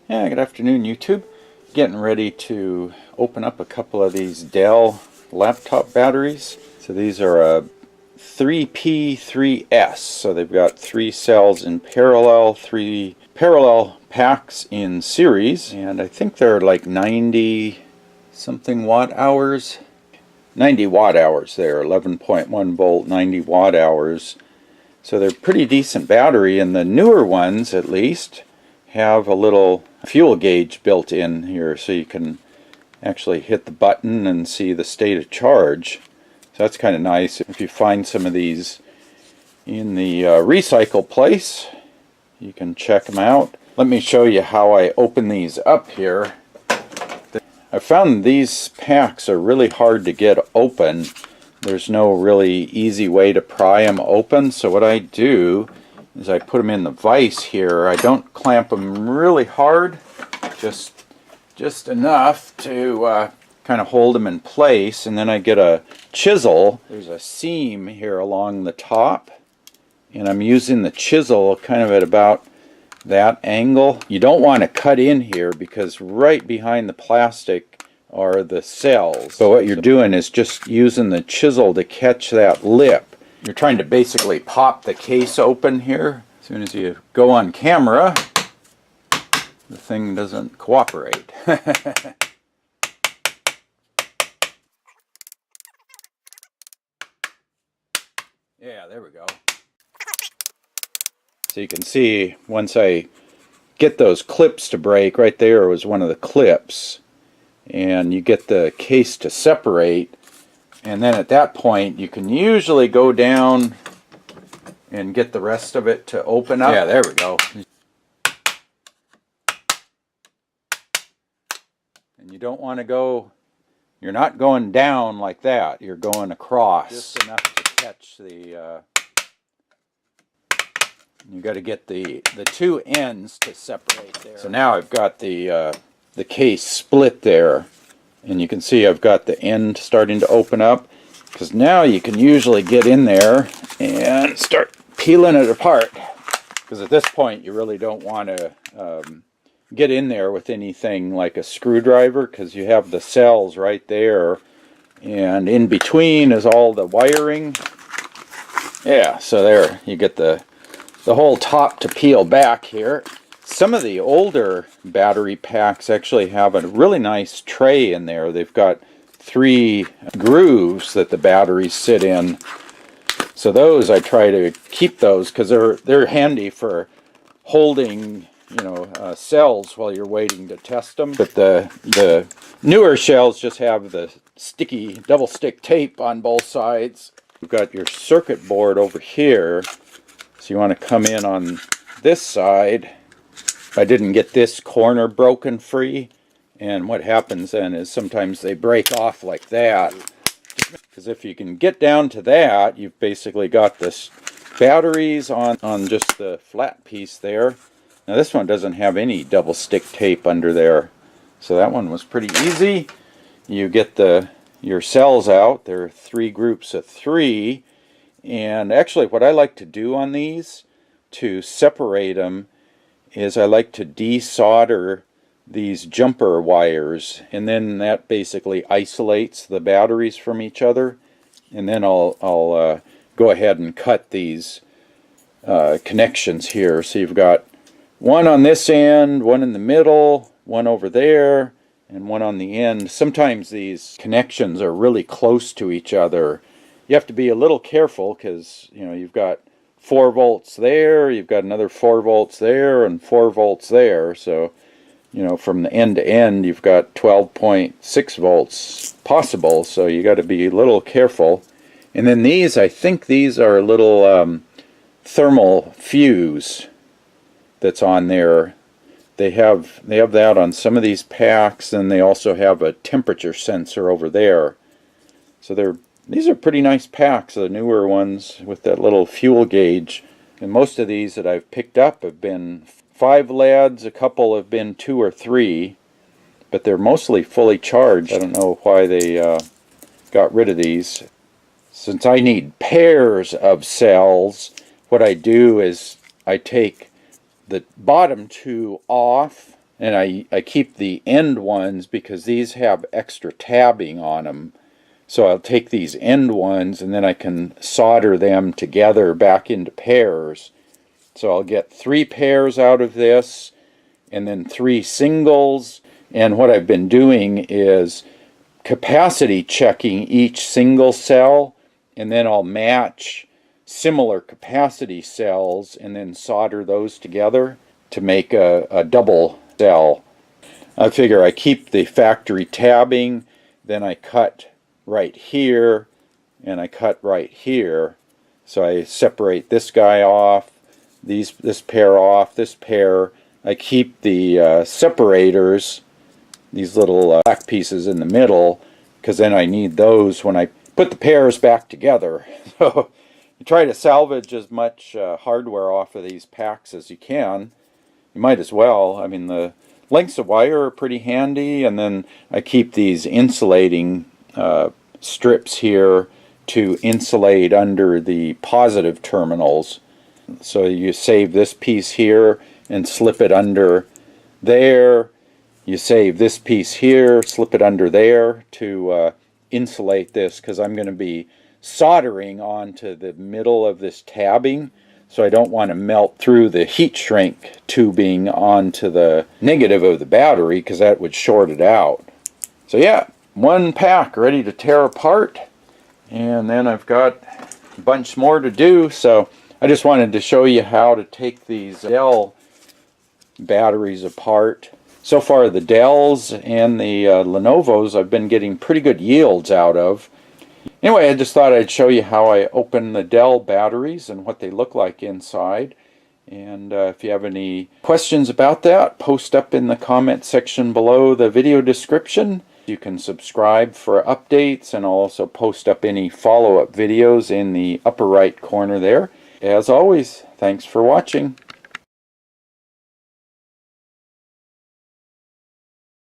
Yeah, good afternoon, YouTube. Getting ready to open up a couple of these Dell laptop batteries. So these are a 3P3S. So they've got 3 cells in parallel, 3 parallel packs in series, and I think they're like 90 something watt hours. 90 watt hours there, 11.1 volt, 90 watt hours. So they're pretty decent battery, and the newer ones at least have a little fuel gauge built in here, so you can actually hit the button and see the state of charge. So that's kind of nice. If you find some of these in the recycle place, you can check them out. Let me show you how I open these up here. I found these packs are really hard to get open. There's no really easy way to pry them open, so what I do is I put them in the vise here. I don't clamp them really hard, just enough to kind of hold them in place, and then I get a chisel. There's a seam here along the top, and I'm using the chisel kind of at about that angle. You don't want to cut in here because right behind the plastic are the cells. So what you're doing is just using the chisel to catch that lip. You're trying to basically pop the case open here. As soon as you go on camera, the thing doesn't cooperate. Yeah, there we go. So you can see once I get those clips to break, right there was one of the clips, and you get the case to separate, and then at that point you can usually go down and get the rest of it to open up. Yeah, there we go. And you don't want to go, you're not going down like that, you're going across just enough to catch the you got to get the two ends to separate there. So now I've got the case split there, and you can see I've got the end starting to open up, because now you can usually get in there and start peeling it apart, because at this point you really don't want to get in there with anything like a screwdriver, because you have the cells right there, and in between is all the wiring. Yeah, so there you get the whole top to peel back here. Some of the older battery packs actually have a really nice tray in there. They've got 3 grooves that the batteries sit in. So those, I try to keep those because they're handy for holding, you know, cells while you're waiting to test them. But the newer shells just have the sticky double stick tape on both sides. You've got your circuit board over here. So you want to come in on this side. I didn't get this corner broken free, and what happens then is sometimes they break off like that. Because if you can get down to that, you've basically got this batteries on just the flat piece there. Now this one doesn't have any double stick tape under there, so that one was pretty easy. You get your cells out. There are 3 groups of 3. And actually what I like to do on these to separate them is I like to desolder these jumper wires, and then that basically isolates the batteries from each other. And then I'll go ahead and cut these connections here. So you've got one on this end, one in the middle, one over there, and one on the end. Sometimes these connections are really close to each other. You have to be a little careful because, you know, you've got 4 volts there, you've got another 4 volts there, and 4 volts there. So, you know, from the end to end, you've got 12.6 volts possible. So you got to be a little careful. And then these, I think these are a little thermal fuse that's on there. They have that on some of these packs, and they also have a temperature sensor over there. So these are pretty nice packs, the newer ones with that little fuel gauge. And most of these that I've picked up have been 5 LEDs, a couple have been 2 or 3, but they're mostly fully charged. I don't know why they got rid of these. Since I need pairs of cells, what I do is I take the bottom 2 off And I keep the end ones because these have extra tabbing on them. So I'll take these end ones and then I can solder them together back into pairs. So I'll get 3 pairs out of this and then 3 singles. And what I've been doing is capacity checking each single cell, and then I'll match similar capacity cells and then solder those together to make a double cell. I figure I keep the factory tabbing, then I cut right here and I cut right here. So I separate this guy off, this pair off, this pair. I keep the separators, these little black pieces in the middle, because then I need those when I put the pairs back together. So you try to salvage as much hardware off of these packs as you can. You might as well. I mean, the lengths of wire are pretty handy, and then I keep these insulating strips here to insulate under the positive terminals. So you save this piece here and slip it under there. You save this piece here, slip it under there to insulate this, because I'm going to be soldering onto the middle of this tabbing. So I don't want to melt through the heat shrink tubing onto the negative of the battery, because that would short it out. So yeah, one pack ready to tear apart, and then I've got a bunch more to do. So I just wanted to show you how to take these Dell batteries apart. So far the Dells and the Lenovo's I've been getting pretty good yields out of. Anyway, I just thought I'd show you how I open the Dell batteries and what they look like inside. And if you have any questions about that, post up in the comment section below the video description. You can subscribe for updates, and I'll also post up any follow-up videos in the upper right corner there. As always, thanks for watching.